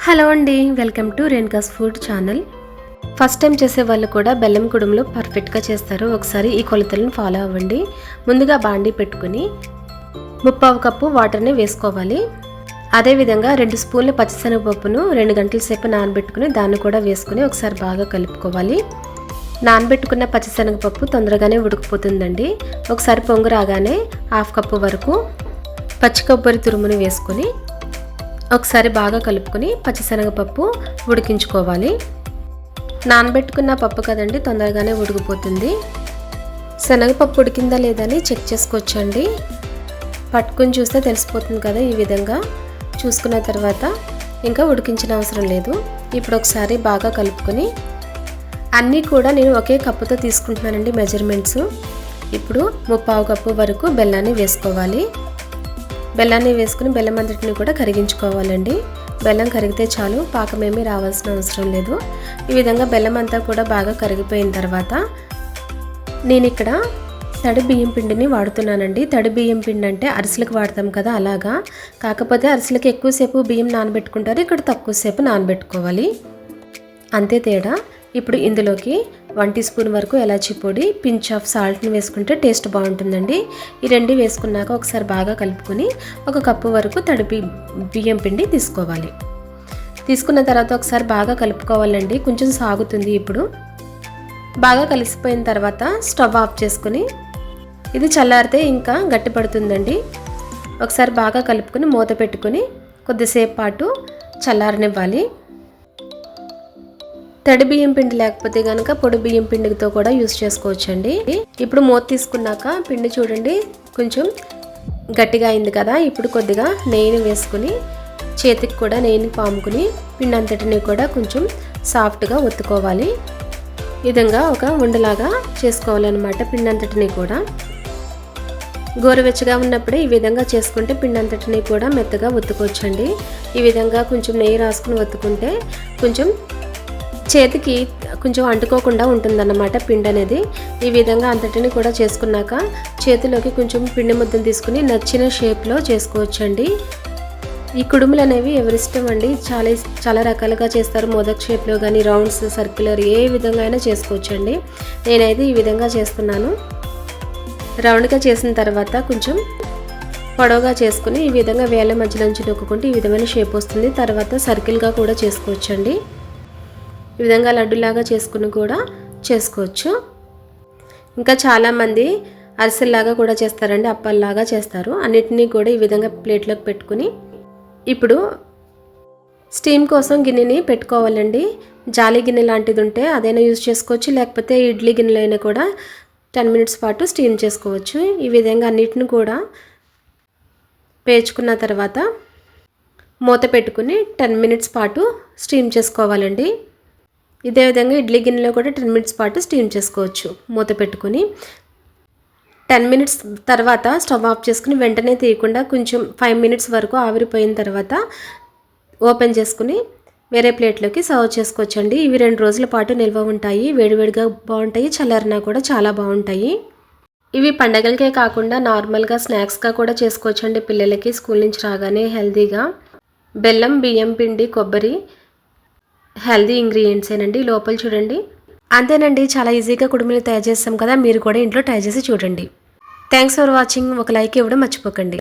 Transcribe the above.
Hello అండి, welcome to Renuka's food channel. First time చేసే వాళ్ళు కూడా బెల్లం కుడుములు పర్ఫెక్ట్గా చేస్తారు. ఒకసారి ఈ కొలతలను ఫాలో అవ్వండి. ముందుగా బాండీ పెట్టుకుని 3/4 కప్పు వాటర్ని వేసుకోవాలి. అదేవిధంగా 2 స్పూన్ల పచ్చిశనగపప్పును 2 గంటల సేపు నానబెట్టుకుని దాన్ని కూడా వేసుకుని ఒకసారి బాగా కలుపుకోవాలి. నానబెట్టుకున్న పచ్చిశనగపప్పు తొందరగానే ఉడికిపోతుందండి. ఒకసారి పొంగు రాగానే 1/2 కప్పు వరకు పచ్చి కొబ్బరి తురుముని వేసుకొని ఒకసారి బాగా కలుపుకొని పచ్చిశనగపప్పు ఉడికించుకోవాలి. నానబెట్టుకున్న పప్పు కదండి, తొందరగానే ఉడికిపోతుంది. శనగపప్పు ఉడికిందా లేదని చెక్ చేసుకోవచ్చండి. పట్టుకుని చూస్తే తెలిసిపోతుంది కదా. ఈ విధంగా చూసుకున్న తర్వాత ఇంకా ఉడికించిన అవసరం లేదు. ఇప్పుడు ఒకసారి బాగా కలుపుకొని అన్నీ కూడా నేను ఒకే కప్పుతో తీసుకుంటున్నానండి మెజర్మెంట్స్. ఇప్పుడు 3/4 కప్పు వరకు బెల్లాన్ని వేసుకోవాలి. బెల్లాన్ని వేసుకుని బెల్లం అంతటిని కూడా కరిగించుకోవాలండి. బెల్లం కరిగితే చాలు, పాకమేమీ రావాల్సిన అవసరం లేదు. ఈ విధంగా బెల్లం అంతా కూడా బాగా కరిగిపోయిన తర్వాత నేను ఇక్కడ తడి బియ్యం పిండిని వాడుతున్నానండి. తడి బియ్యం పిండి అంటే అరిసెలకు వాడతాం కదా, అలాగా. కాకపోతే అరిసెలకు ఎక్కువసేపు బియ్యం నానబెట్టుకుంటారు, ఇక్కడ తక్కువసేపు నానబెట్టుకోవాలి, అంతే తేడా. ఇప్పుడు ఇందులోకి 1 టీ స్పూన్ వరకు ఎలాచీ పొడి, పించ్ ఆఫ్ సాల్ట్ని వేసుకుంటే టేస్ట్ బాగుంటుందండి. ఈ 2 వేసుకున్నాక ఒకసారి బాగా కలుపుకొని 1 కప్పు వరకు తడి బియ్యం పిండి తీసుకోవాలి. తీసుకున్న తర్వాత ఒకసారి బాగా కలుపుకోవాలండి. కొంచెం సాగుతుంది. ఇప్పుడు బాగా కలిసిపోయిన తర్వాత స్టవ్ ఆఫ్ చేసుకుని ఇది చల్లారితే ఇంకా గట్టి పడుతుందండి. ఒకసారి బాగా కలుపుకొని మూత పెట్టుకుని కొద్దిసేపు పాటు చల్లారనివ్వాలి. తడి బియ్యం పిండి లేకపోతే కనుక పొడి బియ్యం పిండితో కూడా యూస్ చేసుకోవచ్చండి. ఇప్పుడు మూత తీసుకున్నాక పిండి చూడండి కొంచెం గట్టిగా అయింది కదా. ఇప్పుడు కొద్దిగా నెయ్యిని వేసుకుని చేతికి కూడా నెయ్యిని పాముకుని పిండి అంతటిని కూడా కొంచెం సాఫ్ట్గా ఒత్తుకోవాలి. ఈ విధంగా ఒక ఉండలాగా చేసుకోవాలన్నమాట. పిండి అంతటిని కూడా గోరువెచ్చగా ఉన్నప్పుడే ఈ విధంగా చేసుకుంటే పిండి అంతటిని కూడా మెత్తగా ఒత్తుకోవచ్చండి. ఈ విధంగా కొంచెం నెయ్యి రాసుకుని ఒత్తుకుంటే కొంచెం చేతికి కొంచెం అంటుకోకుండా ఉంటుందన్నమాట పిండి అనేది. ఈ విధంగా అంతటిని కూడా చేసుకున్నాక చేతిలోకి కొంచెం పిండి ముద్దను తీసుకుని నచ్చిన షేప్లో చేసుకోవచ్చండి. ఈ కుడుములు అనేవి ఎవరిష్టం అండి, చాలా రకాలుగా చేస్తారు. మోదక్ షేప్లో కానీ రౌండ్స్, సర్క్యులర్, ఏ విధంగా అయినా చేసుకోవచ్చండి. నేనైతే ఈ విధంగా చేస్తున్నాను. రౌండ్గా చేసిన తర్వాత కొంచెం పొడవుగా చేసుకుని ఈ విధంగా వేళ్ళ మధ్యలోంచి నొక్కుంటే ఈ విధమైన షేప్ వస్తుంది. తర్వాత సర్కిల్గా కూడా చేసుకోవచ్చండి. ఈ విధంగా లడ్డులాగా చేసుకుని కూడా చేసుకోవచ్చు. ఇంకా చాలామంది అరిసెల్లాగా కూడా చేస్తారండి, అప్పల్లాగా చేస్తారు. అన్నిటినీ కూడా ఈ విధంగా ప్లేట్లోకి పెట్టుకుని ఇప్పుడు స్టీమ్ కోసం గిన్నెని పెట్టుకోవాలండి. జాలి గిన్నె లాంటిది ఉంటే అదైనా యూజ్ చేసుకోవచ్చు, లేకపోతే ఇడ్లీ గిన్నెలో అయినా కూడా 10 మినిట్స్ పాటు స్టీమ్ చేసుకోవచ్చు. ఈ విధంగా అన్నిటిని కూడా పేర్చుకున్న తర్వాత మూత పెట్టుకుని 10 మినిట్స్ పాటు స్టీమ్ చేసుకోవాలండి. ఇదే విధంగా ఇడ్లీ గిన్నెలో కూడా 10 మినిట్స్ పాటు స్టీమ్ చేసుకోవచ్చు మూత పెట్టుకుని. 10 మినిట్స్ తర్వాత స్టవ్ ఆఫ్ చేసుకుని వెంటనే తీయకుండా కొంచెం 5 మినిట్స్ వరకు ఆవిరిపోయిన తర్వాత ఓపెన్ చేసుకుని వేరే ప్లేట్లోకి సర్వ్ చేసుకోవచ్చండి. ఇవి 2 రోజుల పాటు నిల్వ ఉంటాయి. వేడివేడిగా బాగుంటాయి, చల్లారినా కూడా చాలా బాగుంటాయి. ఇవి పండగలకే కాకుండా నార్మల్గా స్నాక్స్గా కూడా చేసుకోవచ్చండి. పిల్లలకి స్కూల్ నుంచి రాగానే హెల్తీగా. బెల్లం, బియ్యం పిండి, కొబ్బరి హెల్దీ ఇంగ్రీడియంట్స్ ఏనండి. లోపల చూడండి. అంతేనండి, చాలా ఈజీగా కుడుములు తయారు చేస్తాం కదా. మీరు కూడా ఇంట్లో ట్రై చేసి చూడండి. Thanks for watching. ఒక లైక్ ఇవ్వడం మర్చిపోకండి.